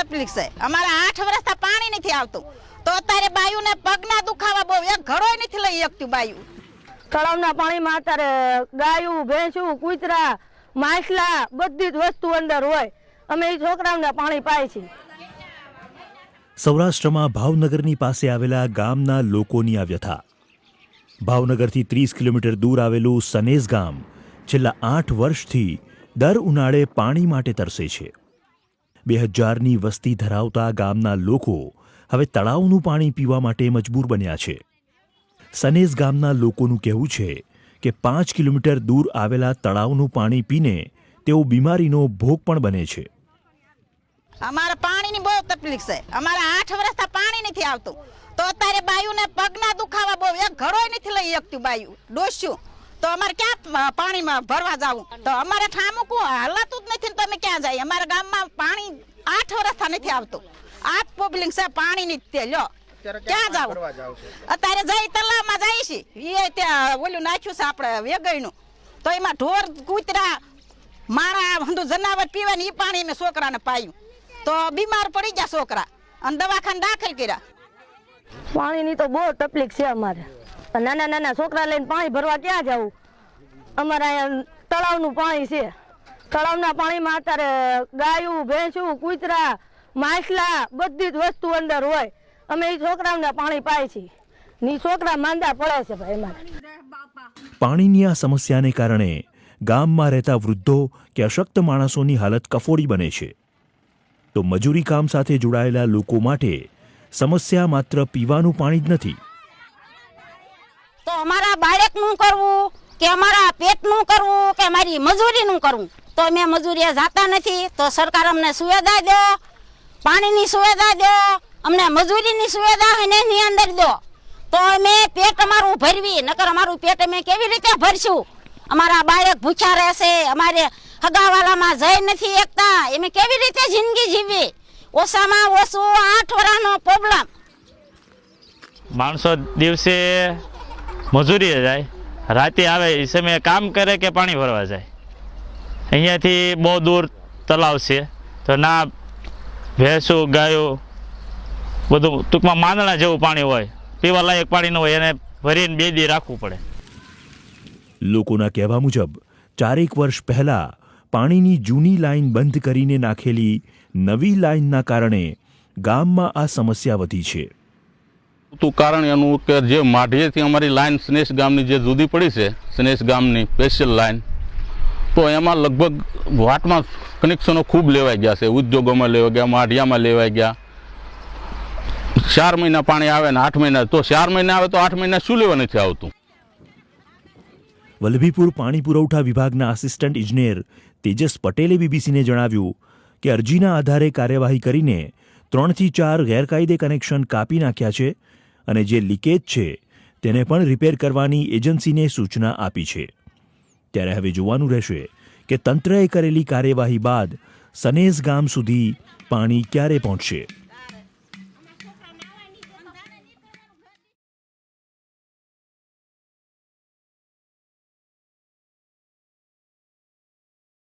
તકલીફ છે। અમારા 8 વર્ષથી પાણી નથી આવતું, તો અત્યારે બાયુને પગના દુખાવા બહુ, એક ઘડોય નથી લઈ શકતું બાયુ। તળાવના પાણીમાં અત્યારે ગાયું, ભેંસું, કૂતરા, માછલા બધી જ વસ્તુ અંદર હોય। અમે એ છોકરાઓને પાણી પાય છીએ। સૌરાષ્ટ્રમાં ભાવનગરની પાસે આવેલા ગામના લોકોની આ વ્યથા। ભાવનગરથી 30 કિલોમીટર દૂર આવેલું સનેસ ગામ છેલ્લા 8 વર્ષથી દર ઉનાળે પાણી માટે તરસે છે। 2000ની વસ્તી ધરાવતા ગામના લોકો હવે તળાવનું પાણી પીવા માટે મજબૂર બન્યા છે। સનેસ ગામના લોકોનું કહેવું છે કે 5 કિલોમીટર દૂર આવેલા તળાવનું પાણી પીને તેઓ બીમારીનો ભોગ પણ બને છે। અમારે પાણીની બહુ તકલીફ છે। અમારા 8 વર્ષથી પાણી નથી આવતું, તો અત્યારે બાયુને પગના દુખાવા બહુ, એક ઘડોય નથી લઈ શકતું બાયુ ડોસ્યું, તો અમારે ક્યાં પાણીમાં ભરવા જવું? તો અમારે ઠામું હલાતું જ નથી, તો અમે ક્યાં જઈએ? અમારા ગામમાં પાણી 8 વર્ષથી નથી આવતું। આ પ્રોબ્લેમ છે પાણીની। તે લ્યો ક્યાં જવું? અત્યારે જઈ તલાવમાં જાય છે, એ ત્યાં ઓલું નાખ્યું છે આપણે વેગઈનું, તો એમાં ઢોર, કૂતરા, માણા, બધું જનાવર પીવે ને એ પાણી અમે છોકરાને પાયું, તો બીમાર પડી ગયા છોકરા અને દવાખાને દાખલ કર્યા। પાણીની તો બહુ તકલીફ છે અમારે। નાના નાના છોકરા લઈને પાણી ભરવા ક્યાં જવું? અમારે અહીંયા તળાવનું પાણી છે। તળાવના પાણીમાં અત્યારે ગાયું, ભેંસું, કૂતરા, માછલા બધી જ વસ્તુ અંદર હોય। અમે એ છોકરાઓને પાણી પાય છીએ ને છોકરા માંદા પડે છે ભાઈ અમારે। પાણીની આ સમસ્યાને કારણે ગામમાં રહેતા વૃદ્ધો કે અશક્ત માણસોની હાલત કફોડી બને છે, તો મજૂરી કામ સાથે જોડાયેલા લોકો માટે સમસ્યા માત્ર પીવાનું પાણી જ નથી। તો અમારા બાળકનું કરવું કે અમારા પેટનું કરવું કે અમારી મજૂરીનું કરવું, તો અમે મજૂરીએ જાતા નથી। તો સરકાર અમને સુવિધા દો, પાણીની સુવિધા દો, અમને મજૂરીની સુવિધા એની અંદર દો, તો અમે પેટ અમારું ભરવી, નકર અમારું પેટ અમે કેવી રીતે ભરશું? અમારા બાળક ભૂખ્યા રહેશે, અમારે હગાવાલામાં જઈ નથી એકતા, અમે કેવી રીતે જિંદગી જીવી? ઓછામાં ઓછું 8 વર્ષનો પ્રોબ્લેમ। માણસો દિવસે મજૂરીએ જાય, રાતે આવે એ સમયે કામ કરે કે પાણી ભરવા જાય। અહીંયાથી બહુ દૂર તળાવ છે, તો ના ભેંસું, ગાયો બધું ટૂંકમાં માંદણા જેવું પાણી હોય, પીવા લાયક પાણી ન હોય, એને ભરીને 2 દી રાખવું પડે। લોકોના કહેવા મુજબ 4 વર્ષ પહેલા પાણીની જૂની લાઈન બંધ કરીને નાખેલી નવી લાઈનના કારણે ગામમાં આ સમસ્યા વધી છે। તો કારણ એનું કે જે માઢિયેથી અમારી લાઈન સનેસ ગામની જે જુદી પડી છે, સનેસ ગામની સ્પેશિયલ લાઈન, તો એમાં લગભગ વાટમાં કનેક્શનો ખૂબ લેવાઈ ગયા છે। ઉદ્યોગોમાં લેવાઈ ગયા, માઢિયામાં લેવાઈ ગયા। 4 મહિના પાણી આવે ને 8 મહિના, તો 4 મહિના આવે તો 8 મહિના શું લેવા નથી આવતું? વલ્લભીપુર પાણી પુરવઠા વિભાગના આસિસ્ટન્ટ ઇજનેર તેજસ પટેલે બીબીસીને જણાવ્યું કે અરજીના આધારે કાર્યવાહી કરીને 3 થી 4 ગેરકાયદે કનેક્શન કાપી નાખ્યા છે અને જે લીકેજ છે તેને પણ રિપેર કરવાની એજન્સીને સૂચના આપી છે। ત્યારે હવે જોવાનું રહેશે કે તંત્રએ કરેલી કાર્યવાહી બાદ સનેસ ગામ સુધી પાણી ક્યારે પહોંચશે।